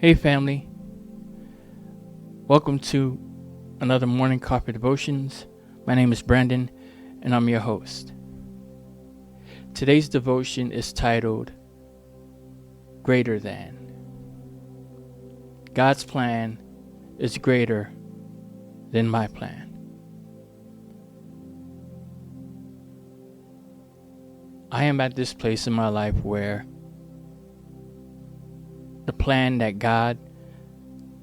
Hey family, welcome to another morning coffee devotions. My name is Brandon and I'm your host. Today's devotion is titled Greater Than. God's plan is greater than my plan. I am at this place in my life where the plan that God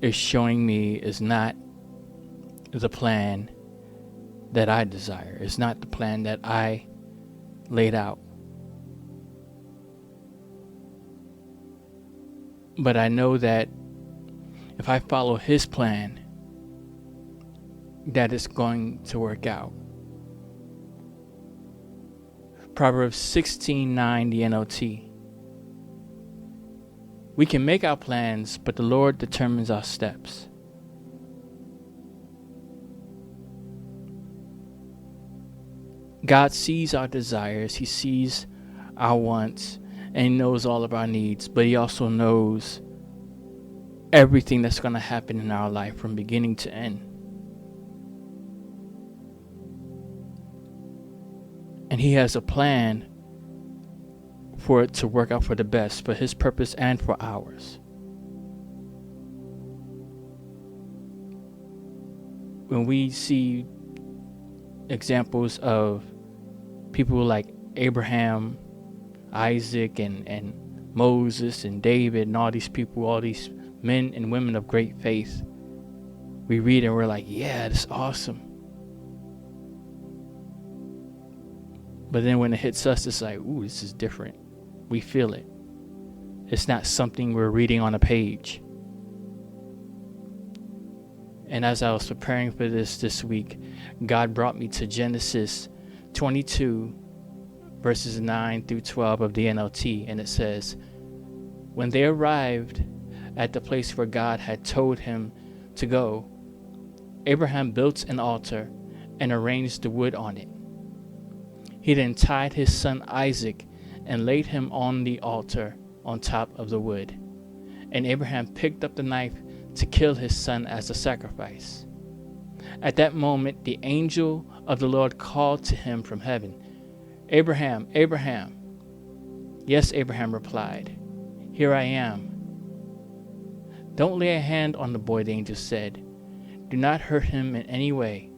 is showing me is not the plan that I desire. It's not the plan that I laid out. But I know that if I follow His plan, that it's going to work out. Proverbs 16:9, the NLT. We can make our plans, but the Lord determines our steps. God sees our desires, He sees our wants, and He knows all of our needs, but He also knows everything that's going to happen in our life from beginning to end. And He has a plan for it to work out for the best, for His purpose and for ours. When we see examples of people like Abraham, Isaac, and Moses and David and all these people, all these men and women of great faith, we read and we're like, yeah, that's awesome. But then when it hits us, it's like, ooh, this is different. We feel it. It's not something we're reading on a page. And as I was preparing for this week, God brought me to Genesis 22, verses 9 through 12 of the NLT. And it says, when they arrived at the place where God had told him to go, Abraham built an altar and arranged the wood on it. He then tied his son Isaac and laid him on the altar on top of the wood. And Abraham picked up the knife to kill his son as a sacrifice. At that moment, the angel of the Lord called to him from heaven, Abraham, Abraham. Yes, Abraham replied, here I am. Don't lay a hand on the boy, the angel said. Do not hurt him in any way,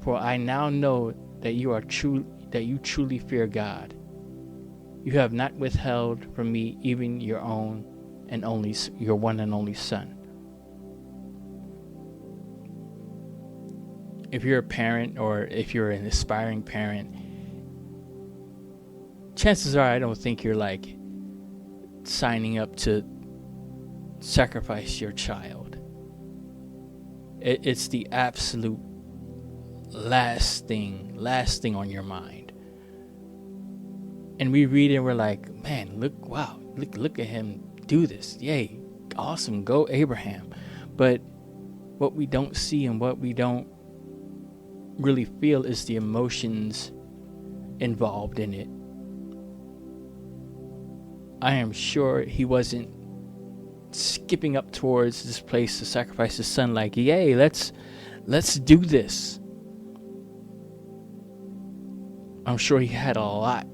for I now know that you truly fear God. You have not withheld from me even your one and only son. If you're a parent or if you're an aspiring parent, chances are I don't think you're like signing up to sacrifice your child. It's the absolute last thing on your mind. And we read it and we're like, man, look at him do this. Yay, awesome, go Abraham. But what we don't see and what we don't really feel is the emotions involved in it. I am sure he wasn't skipping up towards this place to sacrifice his son like, yay, let's do this. I'm sure he had a lot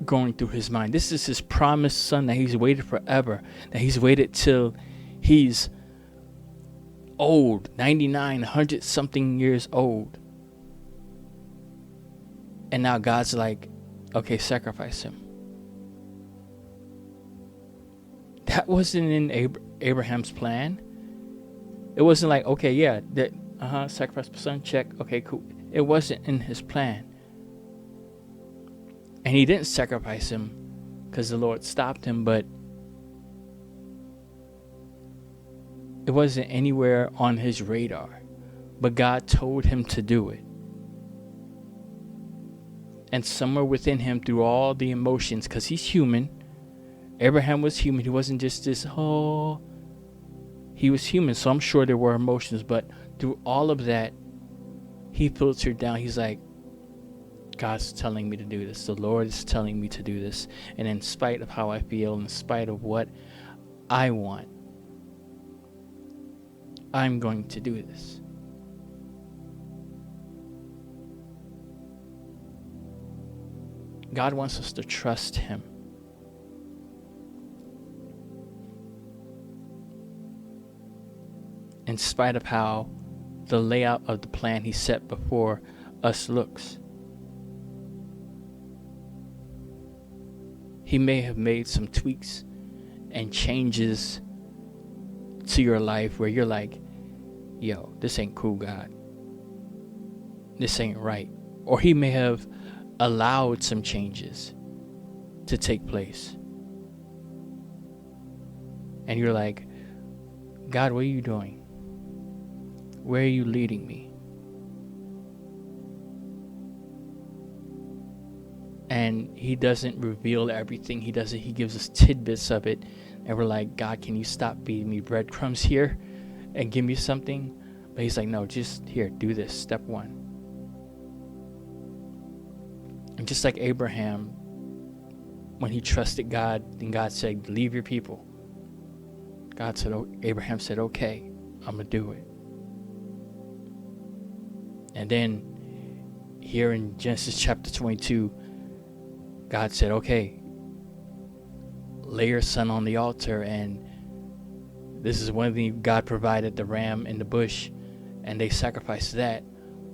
going through his mind. This is his promised son that he's waited forever, that he's waited till he's old, 99, 100 something years old. And now God's like, okay, sacrifice him. That wasn't in Abraham's plan. It wasn't like, okay, yeah, sacrifice my son, check, okay, cool. It wasn't in his plan. And he didn't sacrifice him because the Lord stopped him, but it wasn't anywhere on his radar. But God told him to do it. And somewhere within him, through all the emotions, because he's human, Abraham was human. He wasn't just this, he was human. So I'm sure there were emotions, but through all of that, he filtered down. He's like, God's telling me to do this. The Lord is telling me to do this. And in spite of how I feel, in spite of what I want, I'm going to do this. God wants us to trust him. In spite of how the layout of the plan he set before us looks. He may have made some tweaks and changes to your life where you're like, yo, this ain't cool, God. This ain't right. Or he may have allowed some changes to take place. And you're like, God, what are you doing? Where are you leading me? And he doesn't reveal everything. He gives us tidbits of it. And we're like, God, can you stop feeding me breadcrumbs here and give me something? But he's like, no, just here, do this, step one. And just like Abraham, when he trusted God, and God said, leave your people. Abraham said, okay, I'm going to do it. And then here in Genesis chapter 22, God said, okay, lay your son on the altar. And this is one thing God provided, the ram in the bush, and they sacrificed that.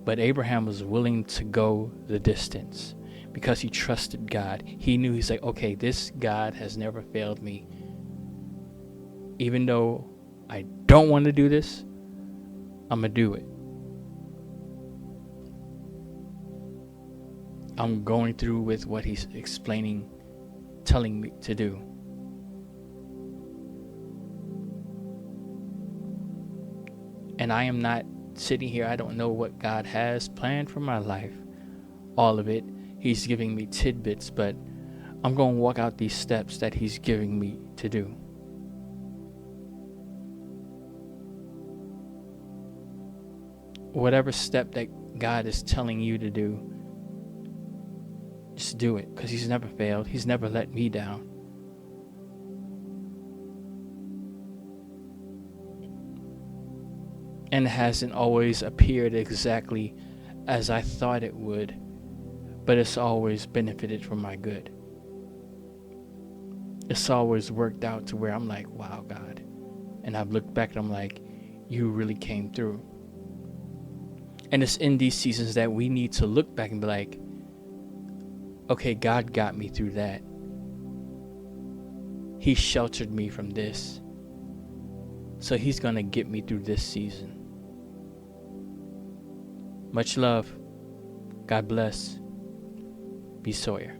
But Abraham was willing to go the distance because he trusted God. He knew, he's like, okay, this God has never failed me. Even though I don't want to do this, I'm going to do it. I'm going through with what he's telling me to do. And I am not sitting here, I don't know what God has planned for my life. All of it. He's giving me tidbits, but I'm going to walk out these steps that he's giving me to do. Whatever step that God is telling you to do, just do it, because he's never failed. He's never let me down. And it hasn't always appeared exactly as I thought it would, but it's always benefited for my good. It's always worked out to where I'm like, wow, God. And I've looked back and I'm like, you really came through. And it's in these seasons that we need to look back and be like, okay, God got me through that. He sheltered me from this. So he's going to get me through this season. Much love. God bless. Be Sawyer.